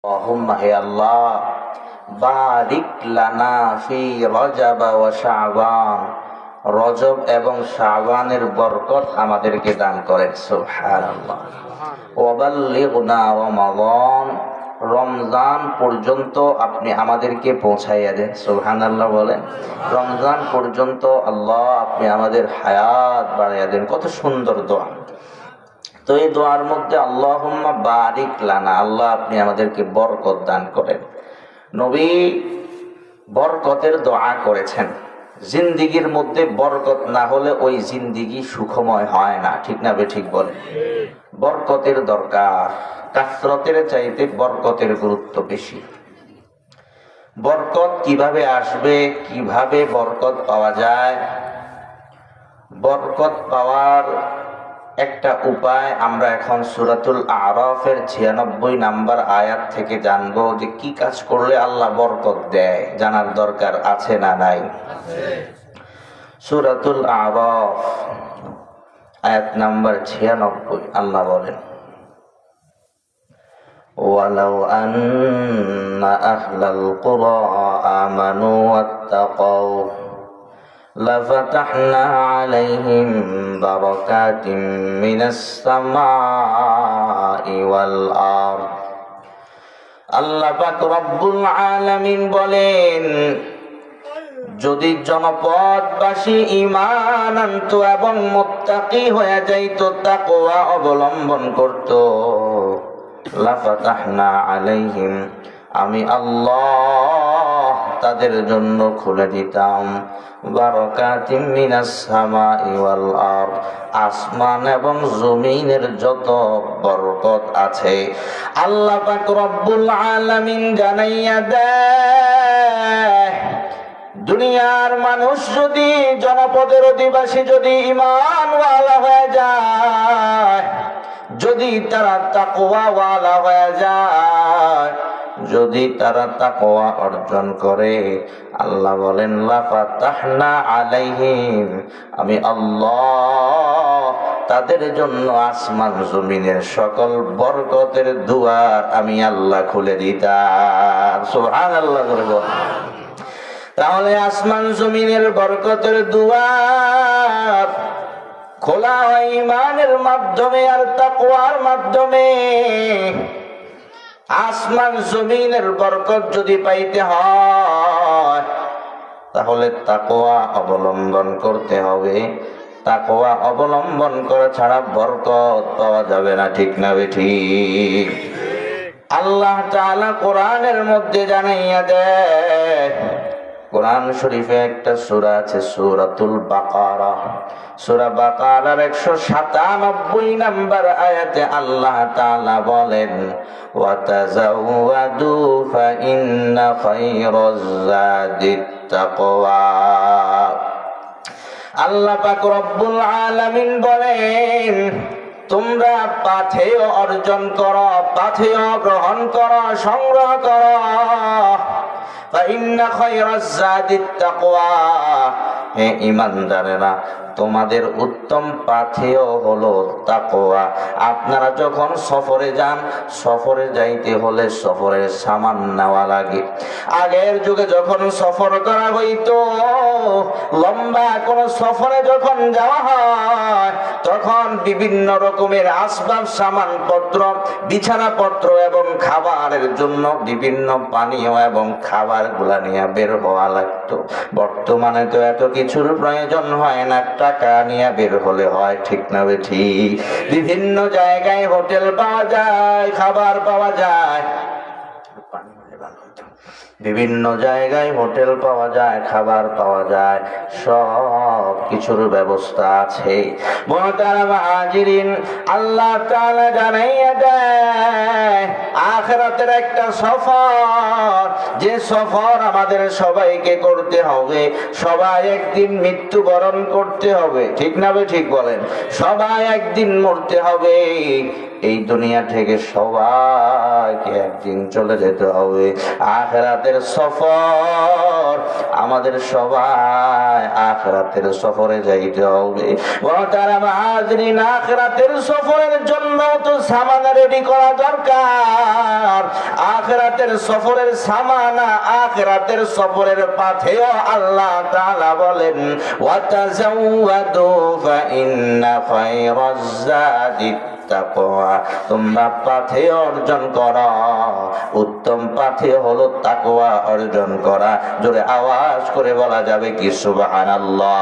আল্লাহুম্মা হে আল্লাহ বারিক লানা ফি রজব ওয়া শাবান, রজব এবং শাবানের বরকত আমাদেরকে দান করেন। সুবহানাল্লাহ। ওয়া বাল্লিগনা রমাদান, রমজান পর্যন্ত আপনি আমাদেরকে পৌঁছাইয়া দেন। সুবহানাল্লাহ বলেন। রমজান পর্যন্ত আল্লাহ আপনি আমাদের হায়াত বাড়াইয়া দেন। কত সুন্দর দোয়া। তো এই দোয়ার মধ্যে আল্লাহুম্মা বারিক লানা, আল্লাহ আপনি আমাদেরকে বরকত দান করেন। নবী বরকতের দোয়া করেছেন। জিন্দিগির মধ্যে বরকত না হলে ওই জিন্দিগি সুখময় হয় না, ঠিক না ঠিক বলেন। বরকতের দরকার, কাসরতের চাইতে বরকতের গুরুত্ব বেশি। বরকত কিভাবে আসবে, কিভাবে বরকত পাওয়া যায়? বরকত পাওয়ার একটা উপায় আমরা এখন সূরাতুল আরাফের 96 নাম্বার আয়াত থেকে জানবো যে কি কাজ করলে আল্লাহ বরকত দেয়। জানার দরকার আছে না নাই? সূরাতুল আরাফ আয়াত নাম্বার 96 আল্লাহ বলেন, ওয়ালাউ আন্না আহলাল কুরা আমানু ওয়াত্তাকাউ লাফাতাহনা আলাইহিম বারাকাতিম মিনাস সামাই ওয়াল আরদ। আল্লাহ পাক রব্বুল আলামিন বলেন, যদি জনপদবাসী ঈমান আনতো এবং মুত্তাকি হয়ে যাইতো, তাকওয়া অবলম্বন করত, লাফাতাহনা আলাইহিম, আমি আল্লাহ তাদের জন্য খুলে দিতাম বারাকাতিম মিনাস সামাই ওয়াল আরদ, আসমান এবং জমিনের যত বরকত আছে আল্লাহ পাক রব্বুল আলামিন জানাইয়া দেয়। দুনিয়ার মানুষ যদি, জনপদের অধিবাসী যদি ঈমানওয়ালা হয়ে যায়, যদি তারা তাকওয়াওয়ালা হয়ে যায়, যদি তারা তাকওয়া অর্জন করে, আল্লাহ বলেন লাফাতাহনা আলাইহিম, আমি আল্লাহ তাদের জন্য আসমান জমিনের সকল বরকতের দুয়ার আমি আল্লাহ খুলে দিতাম। সুবহানাল্লাহ। তাহলে আসমান জমিনের বরকতের দুয়ার খোলা হয় ঈমানের মাধ্যমে আর তাকওয়ার মাধ্যমে। আসমান জমিনের বরকত যদি পাইতে হয় তাহলে তাকওয়া অবলম্বন করতে হবে। তাকওয়া অবলম্বন করা ছাড়া বরকত পাওয়া যাবে না, ঠিক না ঠিক? আল্লাহ তাআলা কোরআনের মধ্যে জানাইয়া দেয়, কোরআন শরীফে একটা সূরা আছে সূরাতুল বাকারা। সূরা বাকারার 197 নাম্বার আয়াতে আল্লাহ তাআলা বলেন, ওয়া তাযাওয়াদু ফা ইন্না খায়রাজ যাদিত তাকওয়া। আল্লাহ পাক রব্বুল আলামিন বলেন, তোমরা পাথেয় অর্জন করো, পাথেয় গ্রহণ করো, সংগ্রহ করো। ফাইন্না খায়রাজ যাদিত তাকওয়া, হে ঈমানদারেরা, তোমাদের উত্তম পাথেয় হলো তাকওয়া। আপনারা যখন সফরে যান, সফরে যাইতে হলে সফরের সামান নেওয়া লাগে। আগের যুগে যখন সফর করা হইতো, লম্বা কোন সফরে যখন যাওয়া হয়, তখন বিভিন্ন রকমের আসবাব সামানপত্র, বিছানাপত্র এবং খাবারের জন্য বিভিন্ন পানীয় এবং খাবার গুলা নিয়ে বের হওয়া লাগতো। বর্তমানে তো এত কিছুর প্রয়োজন হয় না, টাকা নিয়ে বের হলে হয়, ঠিক না ঠিক? বিভিন্ন জায়গায় হোটেল পাওয়া যায়, খাবার পাওয়া যায়, বিভিন্ন জায়গায় হোটেল পাওয়া যায়, খাবার পাওয়া যায়, সব কিছুর ব্যবস্থা আছে। মুহতারাম হাজিরিন, আল্লাহ তাআলা জানাইয়া দেয় আখিরাতের একটা সফর, যে সফর আমাদের সবাইকে করতে হবে। সবাই একদিন মৃত্যুবরণ করতে হবে, ঠিক না ঠিক বলেন? সবাই একদিন মরতে হবে। এই দুনিয়া থেকে সবাইকে একদিন চলে যেতে হবে। আখিরাতের সফর, আমাদের সবাই আখিরাতের সফরে যাইতে হবে। মুহতারাম হাজিরিন, আখিরাতের সফরের জন্য তো সামান রেডি করা দরকার। আখিরাতের সফরের সামানা, আখিরাতের সফরের পাথেও আল্লাহ তাআলা বলেন ওয়াতাযাওয়াদু ফাইন্না খায়রাজ যাদি তাকওয়া। তোমরা পাথে অর্জন করা, উত্তম পাথে হলো তাকওয়া অর্জন করা। জোরে আওয়াজ করে বলা যাবে কি সুবহানাল্লাহ।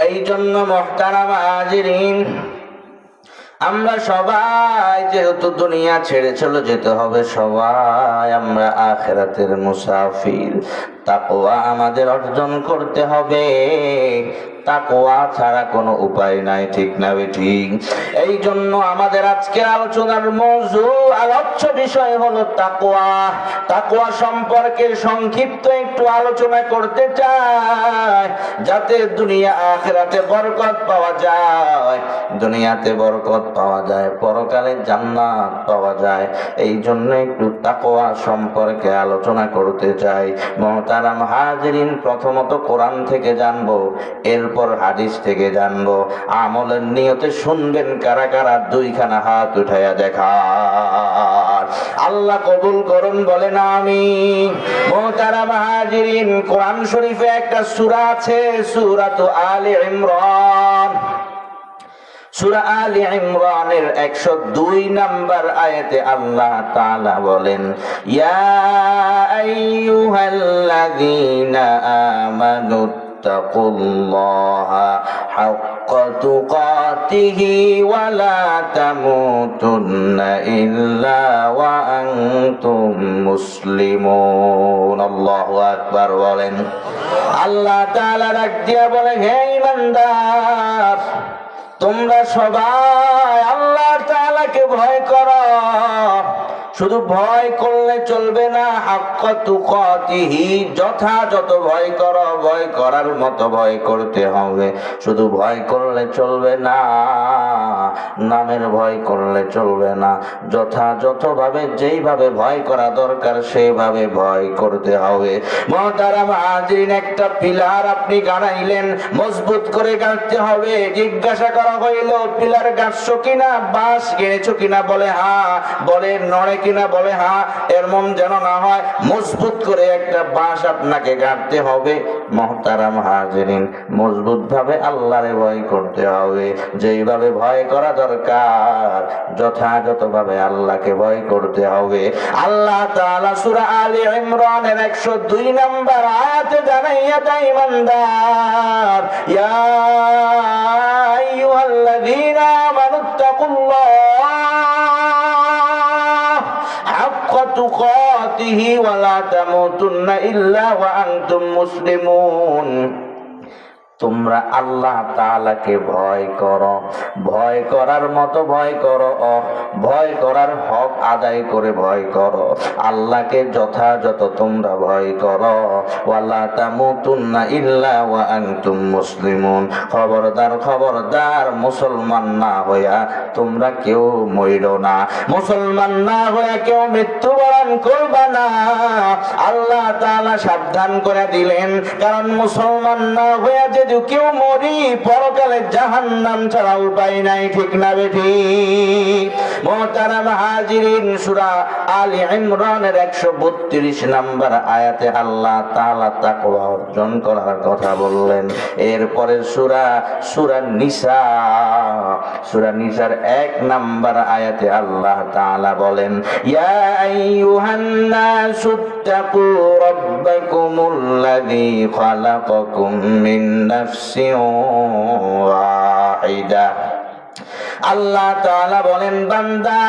এই জন্য মুহতারাম হাজিরিন, আমরা সবাই যেহেতু দুনিয়া ছেড়ে চলে যেতে হবে, সবাই আমরা আখিরাতের মুসাফির। তাকওয়া আমাদের অর্জন করতে হবে, তাকওয়া ছাড়া কোনো উপায় নাই, ঠিক না ঠিক? এই জন্য আমাদের আজকের আলোচনার মওজু, আলোচ্য বিষয় হলো তাকওয়া। তাকওয়া সম্পর্কে সংক্ষিপ্ত একটু আলোচনা করতে চাই, যাতে দুনিয়া আখিরাতে বরকত পাওয়া যায়, দুনিয়াতে বরকত পাওয়া যায়, পরকালে জান্নাত পাওয়া যায়। এই জন্য একটু তাকওয়া সম্পর্কে আলোচনা করতে চাই। মুহতারাম হাজিরিন, প্রথমত কোরআন থেকে জানবো, এরপর হাদিস থেকে জানবো। আমলের নিয়তে শুনবেন কারা কারা, দুইখানা হাত উঠাইয়া দেখা। আল্লাহ কবুল করুন, বলেন আমিন। মুহতারাম হাজিরিন, কোরআন শরীফে একটা সূরা আছে, সূরাতু আলে ইমরান। সূরা আলে ইমরানের 102 নম্বর আয়াতে আল্লাহ তাআলা বলেন, ইয়া আইয়ুহাল্লাযীনা আমানু তাকুল্লাহা হাক্কা তুকাতিহি ওয়া লা তামুতুন্না ইল্লা ওয়া আনতুম মুসলিমুন। আল্লাহু আকবার বলেন। আল্লাহ তাআলা ডাক দিয়া বলেন, হে ঈমানদার, তোমরা সবাই আল্লাহ তাআলাকে ভয় করো। শুধু ভয় করলে চলবে না, হাক্কা তুকাতিহি, যথাযথ ভয় করো, ভয় করার মতো ভয় করতে হবে। শুধু ভয় করলে চলবে না, নামের ভয় করলে চলবে না, যথাযথভাবে যেইভাবে ভয় করা দরকার সেইভাবে ভয় করতে হবে। মুহতারাম হাজিরিন, একটা পিলার আপনি গাড়াইলেন, মজবুত করে গাড়তে হবে। জিজ্ঞাসা করা হইল, পিলার গাড়ছো কিনা, বাঁশ গেড়েছো কিনা? বলে হ্যাঁ। বলে নড়ে কিনা? বলে হ্যাঁ। এর মন যেন না হয়, মজবুত করে একটা বাঁশ আপনাকে গাড়তে হবে। মুহতারাম হাজিরিন, মজবুত ভাবে আল্লাহরে ভয় করতে হবে, যেইভাবে ভয় করা দরকার যথাযথভাবে আল্লাহকে ভয় করতে হবে। আল্লাহ তাআলা সূরা আলে ইমরানের 102 নম্বর আয়াতে জানাইয়া দেয়, ঈমানদার, ইয়া আইয়ুহাল্লাযীনা আমানুত্তাকুল্লাহ হাক্কা তুকাতিহি ওয়া লা তামুতুন্না ইল্লা ওয়া আনতুম মুসলিমুন। তোমরা আল্লাহ তাআলাকে ভয় করো, ভয় করার মতো ভয় করো, ভয় করার হক আদায় করে ভয় করো। আল্লাহকে যথাযথ তোমরা ভয় করো। ওয়ালা তামুতুন্না ইল্লা ওয়া আনতুম মুসলিমুন। খবরদার, খবরদার, মুসলমান না হইয়া তোমরা কেউ মইরো না, মুসলমান না হইয়া কেউ মৃত্যুবরণ করবা না। আল্লাহ তাআলা সাবধান করে দিলেন, কারণ মুসলমান না হইয়া যে কেউ মরি, পরকালে জাহান্নাম ছাড়া উপায় নাই, ঠিক না বেঠিক? মুহতারাম হাজিরিন, সূরা আলে ইমরানের 132 নম্বর আয়াতে আল্লাহ তাআলা তাকওয়া অর্জন করার কথা বললেন। এরপরে সূরা নিসা, সূরা নিসার 1 নম্বর আয়াতে আল্লাহ তাআলা বলেন, ইয়া আইয়ুহান নাসুত্তাকু রাব্বাকুমুল্লাযী খালাকাকুম মিন নাফসিন ওয়াহিদা আল্লাহ তাআলা বলেন, বান্দা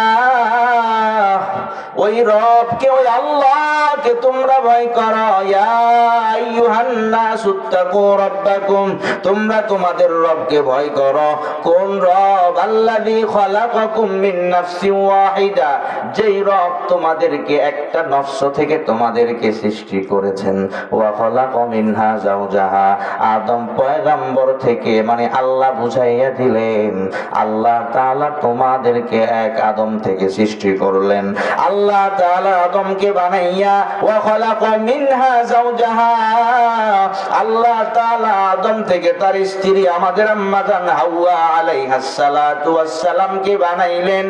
ওই রবকে, ওই আল্লাহকে তোমরা ভয় করো। ইয়া আইয়ুহান নাসুত্তাকু রাব্বাকুম, তোমরা তোমাদের রবকে ভয় করো। কোন রব? আল্লাযী খালাকাকুম মিন নাফসিন ওয়াহিদা, যেই রব তোমাদেরকে একটা নফস থেকে তোমাদেরকে সৃষ্টি করেছেন। ওয়া খালাকা মিনহা যাওজাহা, আদম পয়গম্বর থেকে, মানে আল্লাহ বুঝাইয়া দিলেন আল্লাহ তাআলা তোমাদেরকে এক আদম থেকে সৃষ্টি করলেন। আল্লাহ তাআলা আদমকে বানাইয়া ওয়া খালাকা মিনহা যাওজাহা, আল্লাহ তাআলা আদম থেকে তার স্ত্রী আমাদের আম্মা জান হাওয়া আলাইহাস সালাতু ওয়াস সালামকে বানাইলেন।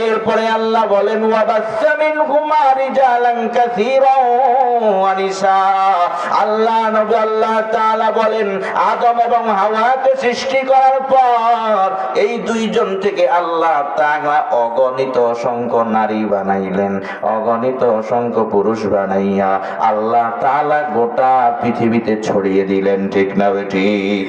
এরপরে আল্লাহ বলেন, ওয়া বাসসা মিনহুমা রিজালান কাসীরান ওয়া নিসা, আল্লাহ তাআলা বলেন আদম এবং হাওয়াকে সৃষ্টি করার পর এই দুইজন থেকে আল্লাহ তাআলা অগণিত অসংখ্য নারী বানাইলেন, অগণিত অসংখ্য পুরুষ বানাইয়া আল্লাহ তাআলা গোটা পৃথিবীতে ছড়িয়ে দিলেন। ঠিক না বেঠিক?